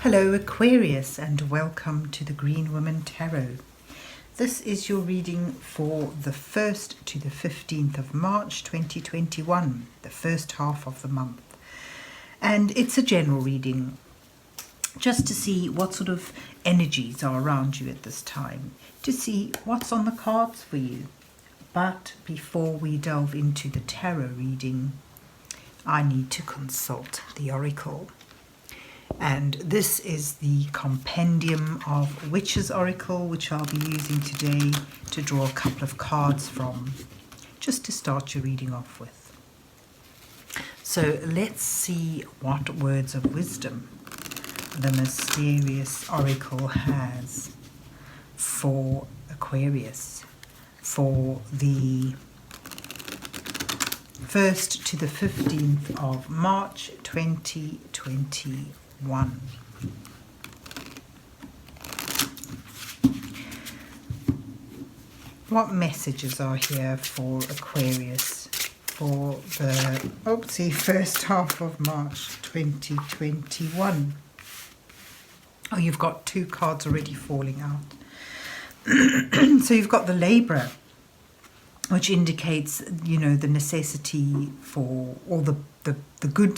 Hello Aquarius, and welcome to the Green Woman Tarot. This is your reading for the 1st to the 15th of March 2021, the first half of the month. And it's a general reading just to see what sort of energies are around you at this time, to see what's on the cards for you. But before we delve into the tarot reading, I need to consult the oracle. And this is the Compendium of Witches Oracle, which I'll be using today to draw a couple of cards from, just to start your reading off with. So let's see what words of wisdom the mysterious oracle has for Aquarius for the 1st to the 15th of March 2021. What messages are here for Aquarius for the first half of March 2021? Oh, you've got two cards already falling out. So you've got the Libra, which indicates, you know, the necessity for all the good,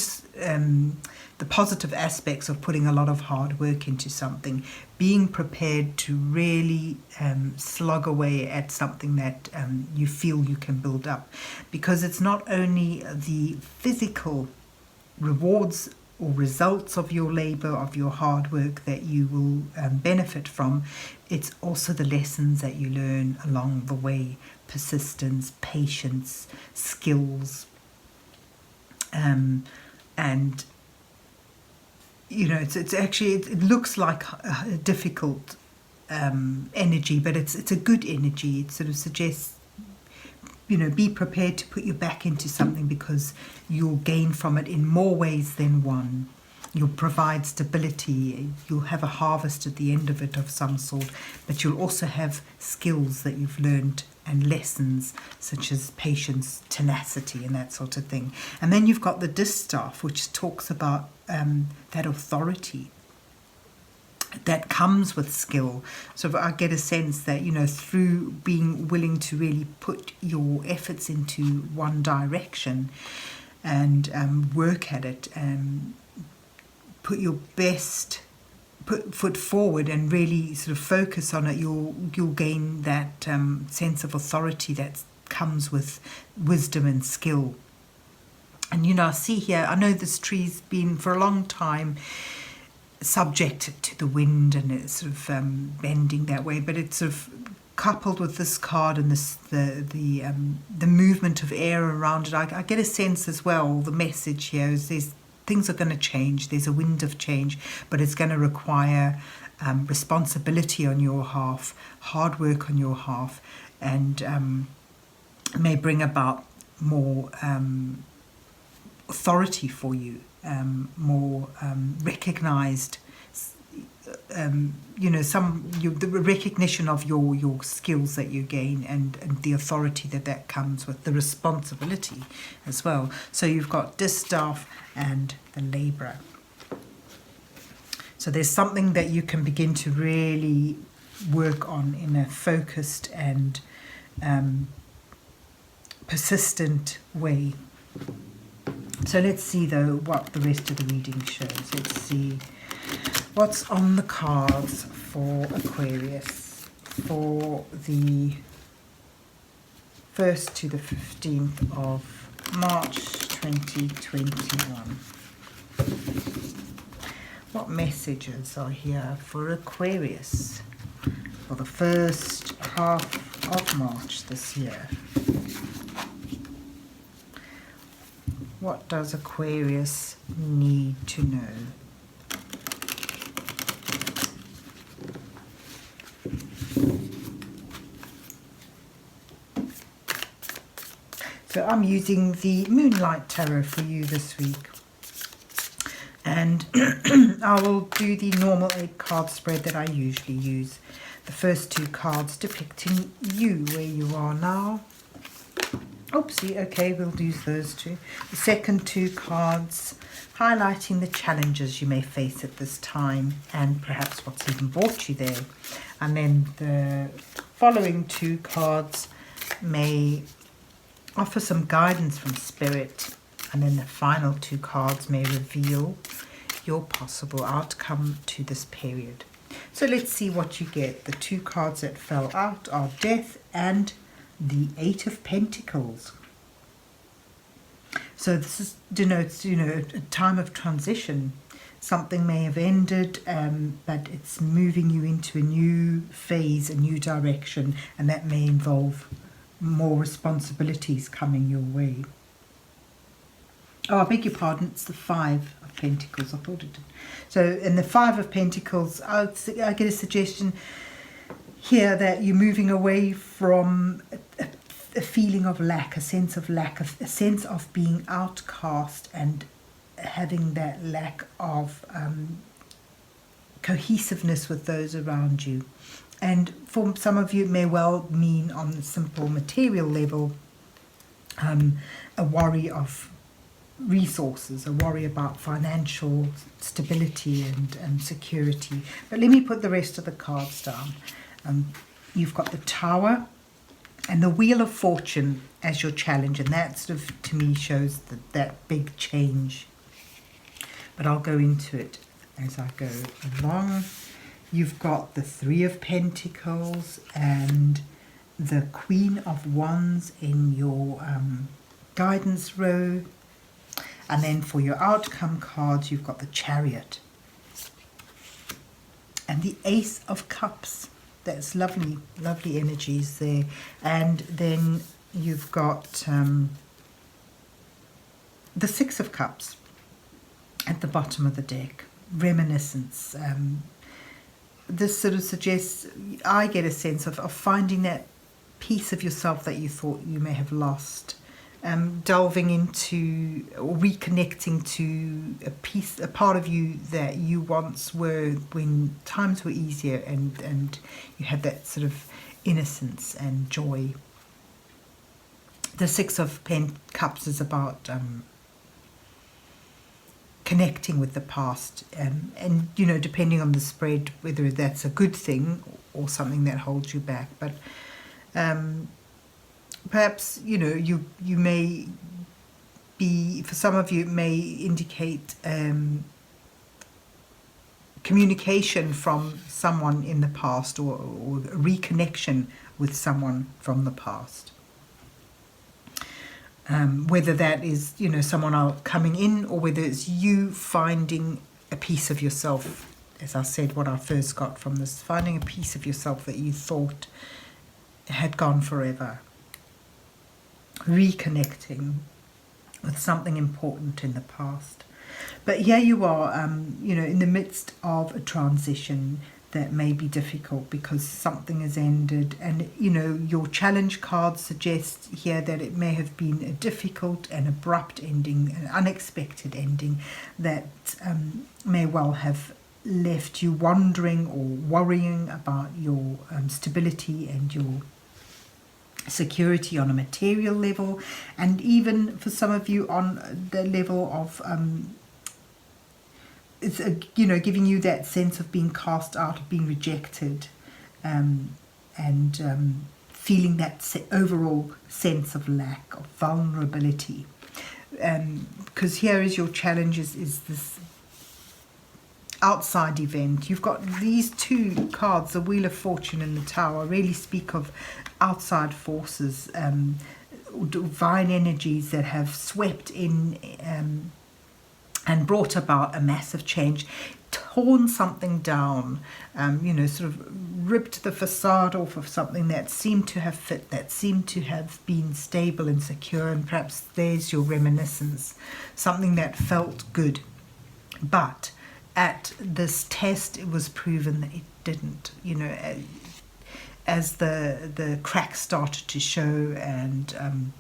the positive aspects of putting a lot of hard work into something, being prepared to really slog away at something that you feel you can build up, because it's not only the physical rewards or results of your labor, of your hard work that you will benefit from, it's also the lessons that you learn along the way: persistence, patience, skills, and you know, it's actually, it looks like a difficult energy, but it's a good energy. It sort of suggests, you know, be prepared to put your back into something, because you'll gain from it in more ways than one. You'll provide stability, you'll have a harvest at the end of it of some sort, but you'll also have skills that you've learned and lessons such as patience, tenacity, and that sort of thing. And then you've got the distaff, which talks about that authority that comes with skill. So I get a sense that, you know, through being willing to really put your efforts into one direction and work at it and put your best foot forward and really sort of focus on it, you'll gain that sense of authority that comes with wisdom and skill. And, you know, I see here, I know this tree's been for a long time subject to the wind, and it's sort of bending that way, but it's sort of coupled with this card and this the movement of air around it. I get a sense as well, the message here is things are going to change. There's a wind of change, but it's going to require responsibility on your half, hard work on your half, and may bring about more authority for you, more recognized, you know, the recognition of your skills that you gain, and the authority that comes with the responsibility as well. So you've got distaff and the Libra. So there's something that you can begin to really work on in a focused and persistent way. So let's see though what the rest of the reading shows. Let's see what's on the cards for Aquarius for the 1st to the 15th of March 2021. What messages are here for Aquarius for the first half of March this year? What does Aquarius need to know? So I'm using the Moonlight Tarot for you this week, and I will do the normal 8-card spread that I usually use. The first 2 cards depicting you, where you are now, Oopsie, okay, we'll use those two. The second two cards, highlighting the challenges you may face at this time and perhaps what's even brought you there. And then the following two cards may offer some guidance from Spirit. And then the final two cards may reveal your possible outcome to this period. So let's see what you get. The two cards that fell out are Death and the Eight of Pentacles. So this denotes, a time of transition. Something may have ended, but it's moving you into a new phase, a new direction, and that may involve more responsibilities coming your way. Oh, I beg your pardon, it's the Five of Pentacles. I thought it did. So in the Five of Pentacles, I get a suggestion here that you're moving away from a feeling of lack, a sense of being outcast and having that lack of cohesiveness with those around you. And for some of you, it may well mean on the simple material level, a worry of resources, a worry about financial stability and security. But let me put the rest of the cards down. You've got the Tower and the Wheel of Fortune as your challenge, and that sort of, to me, shows that big change. But I'll go into it as I go along. You've got the Three of Pentacles and the Queen of Wands in your guidance row. And then for your outcome cards, you've got the Chariot and the Ace of Cups. That's lovely, lovely energies there. And then you've got the Six of Cups at the bottom of the deck. Reminiscence. This sort of suggests, I get a sense of finding that piece of yourself that you thought you may have lost. Delving into or reconnecting to a part of you that you once were when times were easier and you had that sort of innocence and joy. The Six of Cups is about connecting with the past and depending on the spread, whether that's a good thing or something that holds you back. But perhaps, you may be, for some of you, it may indicate communication from someone in the past or a reconnection with someone from the past. Whether that is, someone coming in or whether it's you finding a piece of yourself. As I said, what I first got from this, finding a piece of yourself that you thought had gone forever. Reconnecting with something important in the past. But here you are, in the midst of a transition that may be difficult because something has ended. And, your challenge card suggests here that it may have been a difficult and abrupt ending, an unexpected ending that may well have left you wondering or worrying about your stability and your security on a material level, and even for some of you on the level of it's giving you that sense of being cast out, of being rejected, and feeling that overall sense of lack, of vulnerability. Because here is your challenge, is this outside event. You've got these two cards, the Wheel of Fortune and the Tower, really speak of outside forces, divine energies that have swept in and brought about a massive change, torn something down, sort of ripped the facade off of something that seemed to have fit, that seemed to have been stable and secure, and perhaps there's your reminiscence, something that felt good. But at this test, it was proven that it didn't, as the cracks started to show and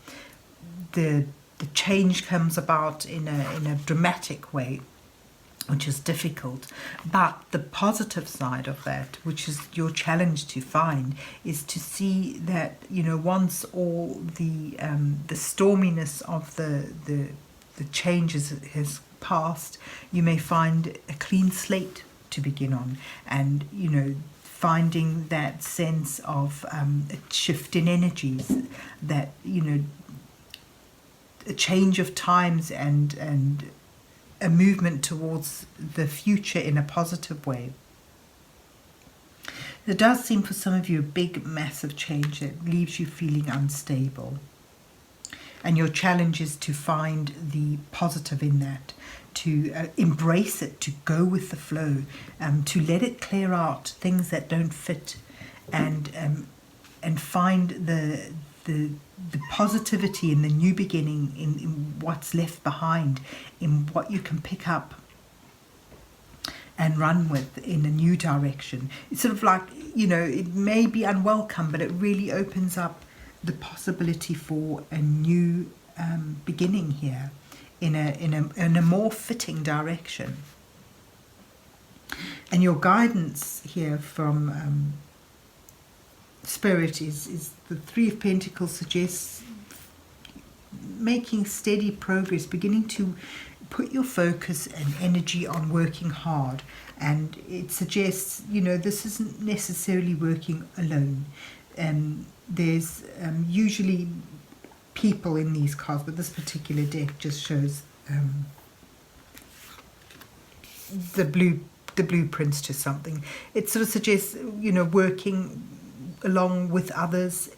the change comes about in a dramatic way. which is difficult. But the positive side of that, which is your challenge to find, is to see that, you know, once all the storminess of the changes has passed, you may find a clean slate to begin on, and, you know, finding that sense of a shift in energies, that, you know, a change of times and a movement towards the future in a positive way. There does seem for some of you a big, massive change that leaves you feeling unstable. And your challenge is to find the positive in that, to embrace it, to go with the flow, to let it clear out things that don't fit, and find the positivity in the new beginning, in what's left behind, in what you can pick up and run with in a new direction. It's sort of like, you know, it may be unwelcome, but it really opens up the possibility for a new beginning here in a more fitting direction. And your guidance here from Spirit is the Three of Pentacles suggests making steady progress, beginning to put your focus and energy on working hard. And it suggests, you know, this isn't necessarily working alone. There's usually people in these cards, but this particular deck just shows the blueprints to something. It sort of suggests, you know, working along with others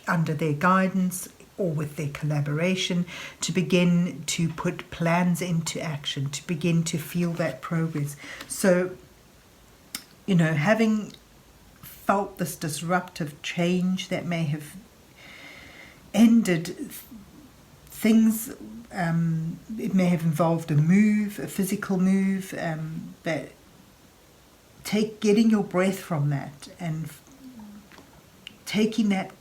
under their guidance or with their collaboration, to begin to put plans into action, to begin to feel that progress. So, you know, having felt this disruptive change that may have ended things, it may have involved a move, a physical move, but getting your breath from that and taking that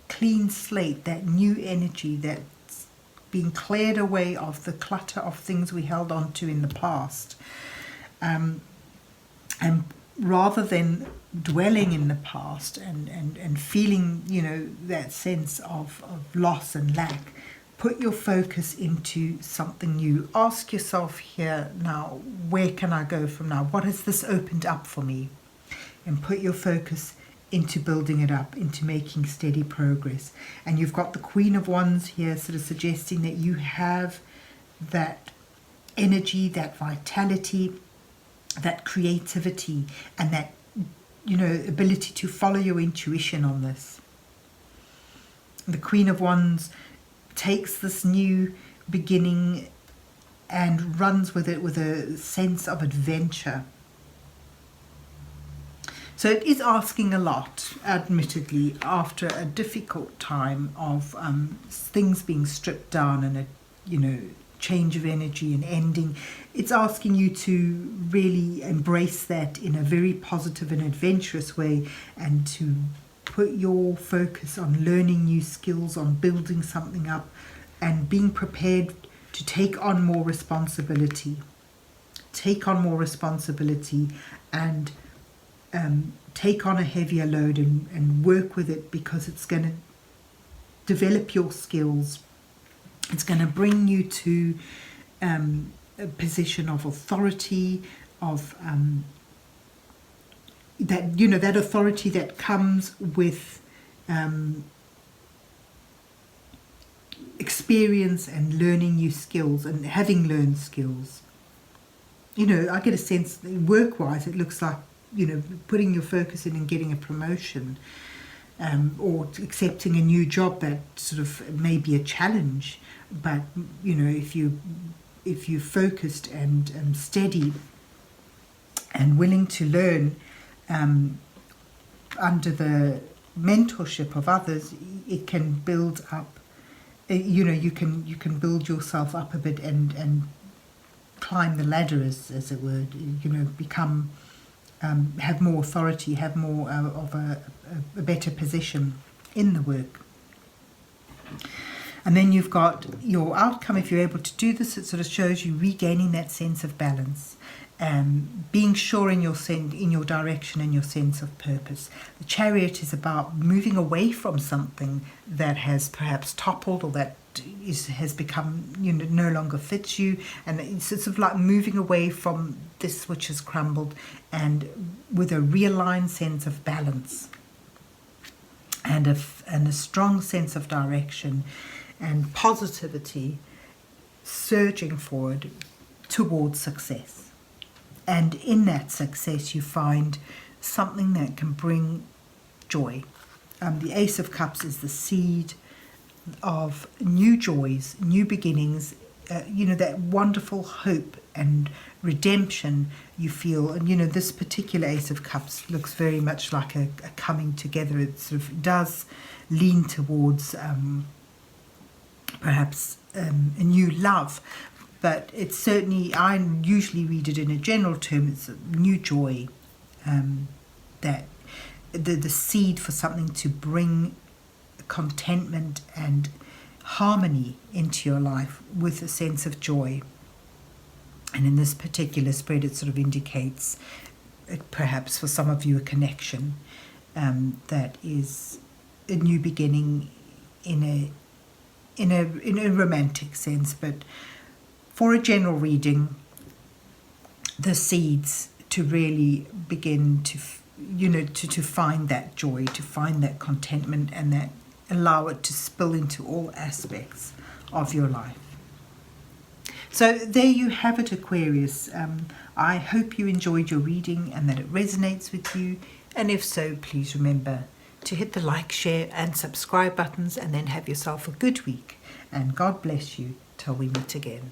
clean slate, that new energy that's been cleared away of the clutter of things we held on to in the past, and rather than dwelling in the past and feeling, you know, that sense of loss and lack, put your focus into something new. Ask yourself here now, where can I go from now? What has this opened up for me? And put your focus into building it up, into making steady progress. And you've got the Queen of Wands here sort of suggesting that you have that energy, that vitality, that creativity, and that, you know, ability to follow your intuition on this. The Queen of Wands takes this new beginning and runs with it with a sense of adventure. So it is asking a lot, admittedly, after a difficult time of things being stripped down and a, you know, change of energy and ending. It's asking you to really embrace that in a very positive and adventurous way, and to put your focus on learning new skills, on building something up, and being prepared to take on more responsibility. Take on more responsibility and take on a heavier load and work with it, because it's going to develop your skills. It's going to bring you to a position of authority, of that, you know, that authority that comes with experience and learning new skills and having learned skills. You know, I get a sense work-wise it looks like, you know, putting your focus in and getting a promotion, or accepting a new job that sort of may be a challenge. But, you know, if you're focused and steady and willing to learn under the mentorship of others, it can build up. You know, you can build yourself up a bit and climb the ladder, as it were. You know, become have more authority, have more of a better position in the work. And then you've got your outcome. If you're able to do this, it sort of shows you regaining that sense of balance, being sure in your direction and your sense of purpose. The Chariot is about moving away from something that has perhaps toppled, or that has become, no longer fits you, and it's sort of like moving away from this which has crumbled, and with a realigned sense of balance and a strong sense of direction and positivity, surging forward towards success. And in that success, you find something that can bring joy. The Ace of Cups is the seed of new joys, new beginnings, that wonderful hope and redemption you feel. And, this particular Ace of Cups looks very much like a coming together. It sort of does lean towards perhaps a new love. But it's certainly, I usually read it in a general term, it's a new joy, that the seed for something to bring contentment and harmony into your life with a sense of joy. And in this particular spread, it sort of indicates, perhaps for some of you, a connection that is a new beginning in a romantic sense. But for a general reading, the seeds to really begin to find that joy, to find that contentment, and that allow it to spill into all aspects of your life. So there you have it, Aquarius. I hope you enjoyed your reading and that it resonates with you. And if so, please remember to hit the like, share and subscribe buttons, and then have yourself a good week. And God bless you till we meet again.